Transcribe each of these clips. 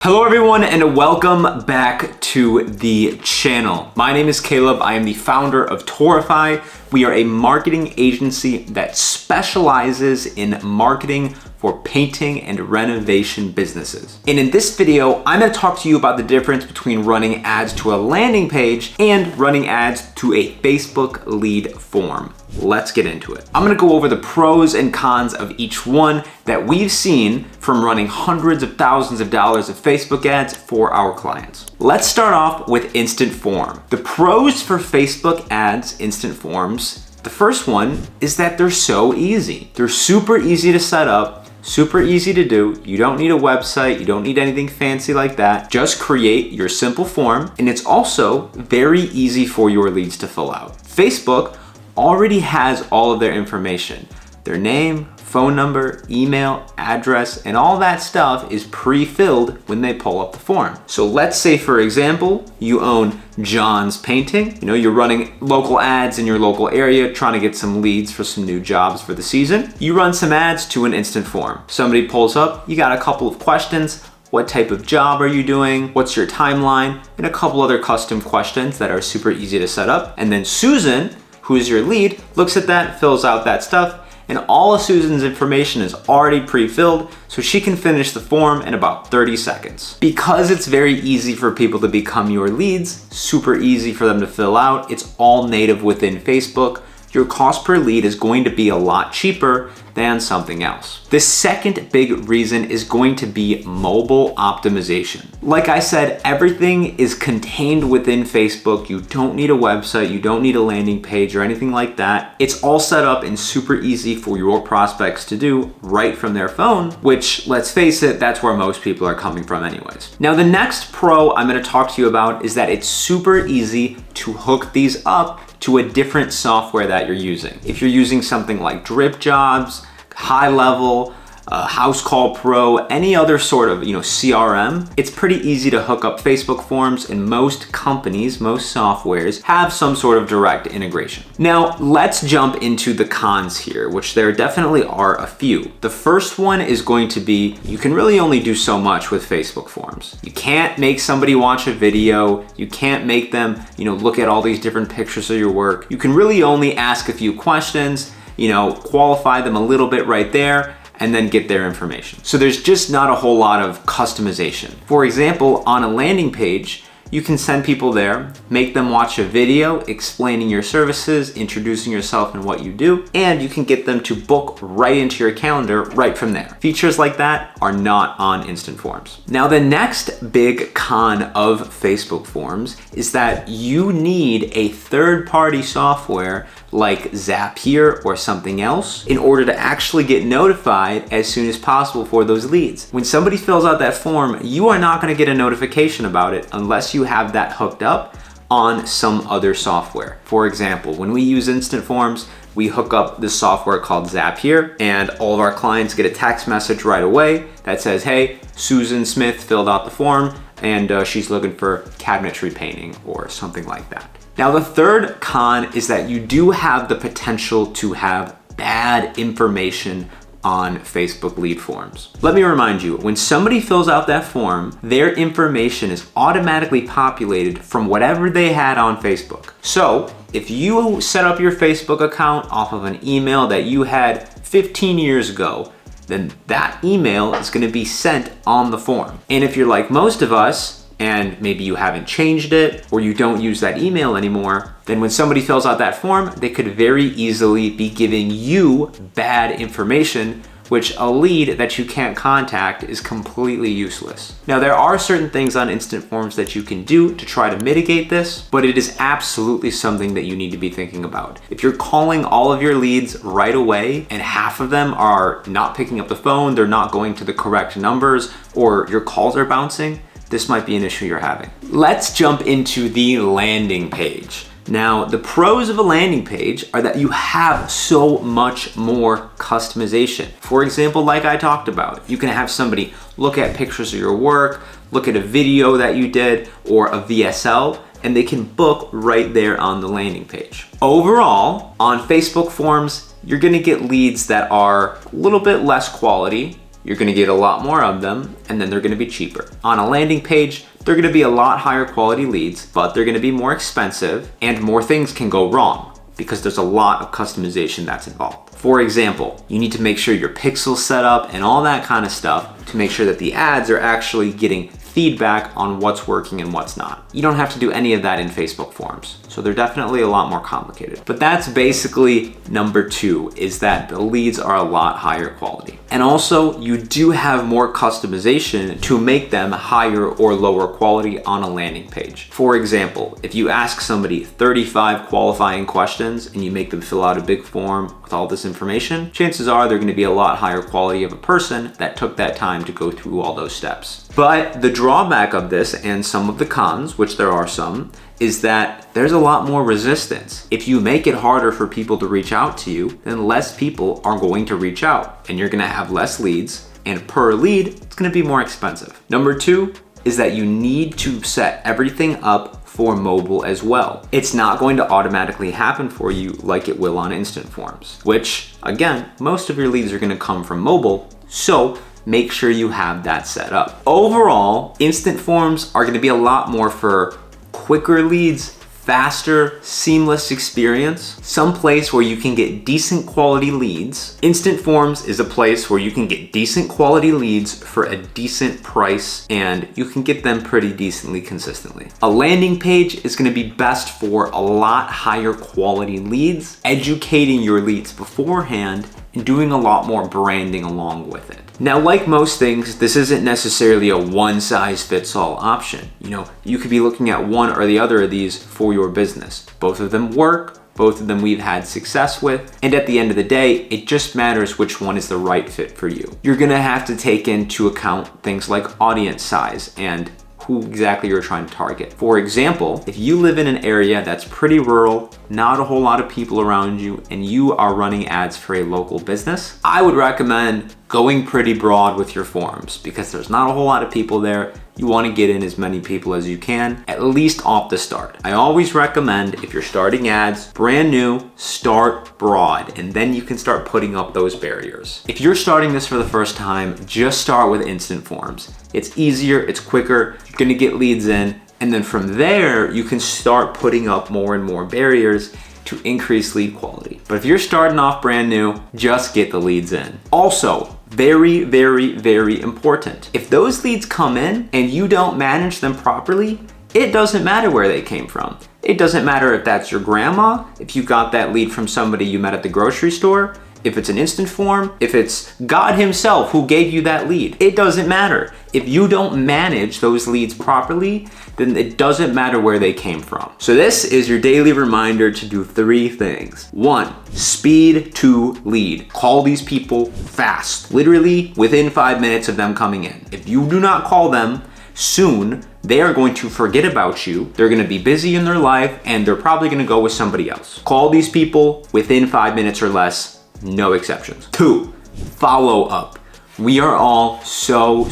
Hello everyone and welcome back to the channel. My name is Caleb. I am the founder of Taurify. We are a marketing agency that specializes in marketing for painting and renovation businesses. And in this video, I'm gonna talk to you about the difference between running ads to a landing page and running ads to a Facebook lead form. Let's get into it. I'm gonna go over the pros and cons of each one that we've seen from running hundreds of thousands of dollars of Facebook ads for our clients. Let's start off with instant form. The pros for Facebook ads, instant forms, the first one is that they're so easy. They're super easy to set up, super easy to do. You don't need a website, you don't need anything fancy like that. Just create your simple form, and it's also very easy for your leads to fill out. Facebook already has all of their information. Their name, phone number, email, address, and all that stuff is pre-filled when they pull up the form. So let's say, for example, you own John's Painting. You know, you're running local ads in your local area, trying to get some leads for some new jobs for the season. You run some ads to an instant form. Somebody pulls up, you got a couple of questions. What type of job are you doing? What's your timeline? And a couple other custom questions that are super easy to set up. And then Susan, who is your lead, looks at that, fills out that stuff, and all of Susan's information is already pre-filled, so she can finish the form in about 30 seconds. Because it's very easy for people to become your leads, super easy for them to fill out, it's all native within Facebook, your cost per lead is going to be a lot cheaper than something else. The second big reason is going to be mobile optimization. Like I said, everything is contained within Facebook. You don't need a website, you don't need a landing page or anything like that. It's all set up and super easy for your prospects to do right from their phone, which, let's face it, that's where most people are coming from anyways. Now, the next pro I'm gonna talk to you about is that it's super easy to hook these up to a different software that you're using. If you're using something like Drip Jobs, High Level, House Call Pro, any other sort of CRM, it's pretty easy to hook up Facebook forms, and most companies, most softwares have some sort of direct integration. Now, let's jump into the cons here, which there definitely are a few. The first one is going to be, you can really only do so much with Facebook forms. You can't make somebody watch a video, you can't make them look at all these different pictures of your work. You can really only ask a few questions, qualify them a little bit right there, and then get their information. So there's just not a whole lot of customization. For example, on a landing page, you can send people there, make them watch a video explaining your services, introducing yourself and what you do, and you can get them to book right into your calendar right from there. Features like that are not on instant forms. Now, the next big con of Facebook forms is that you need a third-party software like Zapier or something else in order to actually get notified as soon as possible for those leads. When somebody fills out that form, you are not gonna get a notification about it unless you have that hooked up on some other software. For example, when we use instant forms, we hook up this software called Zapier, and all of our clients get a text message right away that says, hey, Susan Smith filled out the form and she's looking for cabinetry painting or something like that. Now, the third con is that you do have the potential to have bad information on Facebook lead forms. Let me remind you, when somebody fills out that form, their information is automatically populated from whatever they had on Facebook. So if you set up your Facebook account off of an email that you had 15 years ago, then that email is gonna be sent on the form. And if you're like most of us, and maybe you haven't changed it or you don't use that email anymore, then when somebody fills out that form, they could very easily be giving you bad information, which a lead that you can't contact is completely useless. Now, there are certain things on instant forms that you can do to try to mitigate this, but it is absolutely something that you need to be thinking about. If you're calling all of your leads right away and half of them are not picking up the phone, they're not going to the correct numbers, or your calls are bouncing, this might be an issue you're having. Let's jump into the landing page. Now, the pros of a landing page are that you have so much more customization. For example, like I talked about, you can have somebody look at pictures of your work, look at a video that you did, or a VSL, and they can book right there on the landing page. Overall, on Facebook forms, you're gonna get leads that are a little bit less quality, you're gonna get a lot more of them, and then they're gonna be cheaper. On a landing page, they're gonna be a lot higher quality leads, but they're gonna be more expensive, and more things can go wrong because there's a lot of customization that's involved. For example, you need to make sure your pixels set up and all that kind of stuff to make sure that the ads are actually getting feedback on what's working and what's not. You don't have to do any of that in Facebook forms. So they're definitely a lot more complicated. But that's basically number 2, is that the leads are a lot higher quality. And also you do have more customization to make them higher or lower quality on a landing page. For example, if you ask somebody 35 qualifying questions and you make them fill out a big form with all this information, chances are they're gonna be a lot higher quality of a person that took that time to go through all those steps. But the drawback of this, and some of the cons, which there are some, is that there's a lot more resistance. If you make it harder for people to reach out to you, then less people are going to reach out, and you're gonna have less leads, and per lead, it's gonna be more expensive. Number 2 is that you need to set everything up for mobile as well. It's not going to automatically happen for you like it will on instant forms, which again, most of your leads are gonna come from mobile, so make sure you have that set up. Overall, instant forms are gonna be a lot more for quicker leads, faster, seamless experience, some place where you can get decent quality leads. Instant forms is a place where you can get decent quality leads for a decent price, and you can get them pretty decently consistently. A landing page is gonna be best for a lot higher quality leads, educating your leads beforehand, and doing a lot more branding along with it. Now, like most things, this isn't necessarily a one-size-fits-all option. You know, you could be looking at one or the other of these for your business. Both of them work, both of them we've had success with, and at the end of the day, it just matters which one is the right fit for you. You're gonna have to take into account things like audience size and who exactly you're trying to target. For example, if you live in an area that's pretty rural, not a whole lot of people around you, and you are running ads for a local business, I would recommend going pretty broad with your forms because there's not a whole lot of people there. You want to get in as many people as you can, at least off the start. I always recommend, if you're starting ads, brand new, start broad, and then you can start putting up those barriers. If you're starting this for the first time, just start with instant forms. It's easier, it's quicker, you're gonna get leads in, and then from there, you can start putting up more and more barriers to increase lead quality. But if you're starting off brand new, just get the leads in. Also, very, very, very important. If those leads come in and you don't manage them properly, it doesn't matter where they came from. It doesn't matter if that's your grandma, if you got that lead from somebody you met at the grocery store, if it's an instant form, if it's God himself who gave you that lead. It doesn't matter. If you don't manage those leads properly, then it doesn't matter where they came from. So this is your daily reminder to do 3 things. 1, speed to lead. Call these people fast, literally within 5 minutes of them coming in. If you do not call them soon, they are going to forget about you. They're gonna be busy in their life, and they're probably gonna go with somebody else. Call these people within 5 minutes or less. No exceptions. 2, follow up. We are all so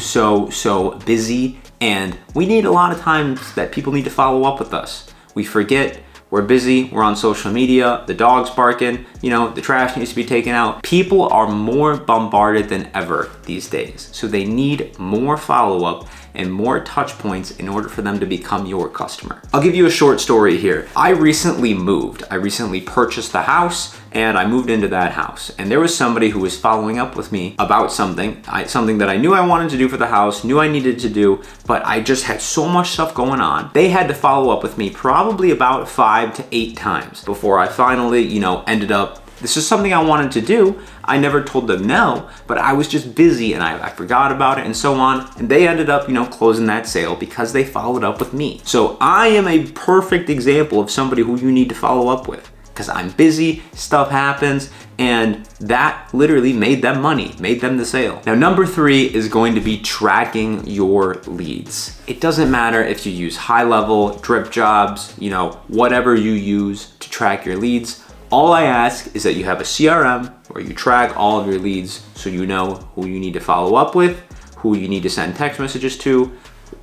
busy, and we need a lot of times that people need to follow up with us. We forget, we're busy, we're on social media, the dog's barking, you know, the trash needs to be taken out. People are more bombarded than ever these days. So they need more follow-up and more touch points in order for them to become your customer. I'll give you a short story here. I recently moved. I recently purchased the house, and I moved into that house. And there was somebody who was following up with me about something that I knew I wanted to do for the house, knew I needed to do, but I just had so much stuff going on. They had to follow up with me probably about 5 to 8 times before I finally, ended up, this is something I wanted to do. I never told them no, but I was just busy and I forgot about it and so on. And they ended up, closing that sale because they followed up with me. So I am a perfect example of somebody who you need to follow up with because I'm busy, stuff happens, and that literally made them money, made them the sale. Now, number 3 is going to be tracking your leads. It doesn't matter if you use high level, drip jobs, whatever you use to track your leads. All I ask is that you have a CRM where you track all of your leads so you know who you need to follow up with, who you need to send text messages to,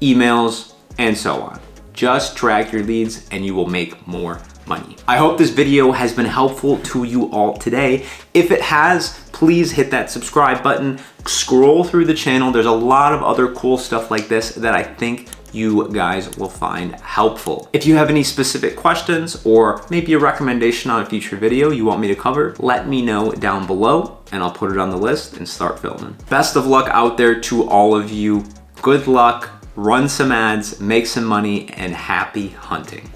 emails, and so on. Just track your leads and you will make more money. I hope this video has been helpful to you all today. If it has, please hit that subscribe button, scroll through the channel. There's a lot of other cool stuff like this that I think you guys will find helpful. If you have any specific questions or maybe a recommendation on a future video you want me to cover, let me know down below and I'll put it on the list and start filming. Best of luck out there to all of you. Good luck, run some ads, make some money, and happy hunting.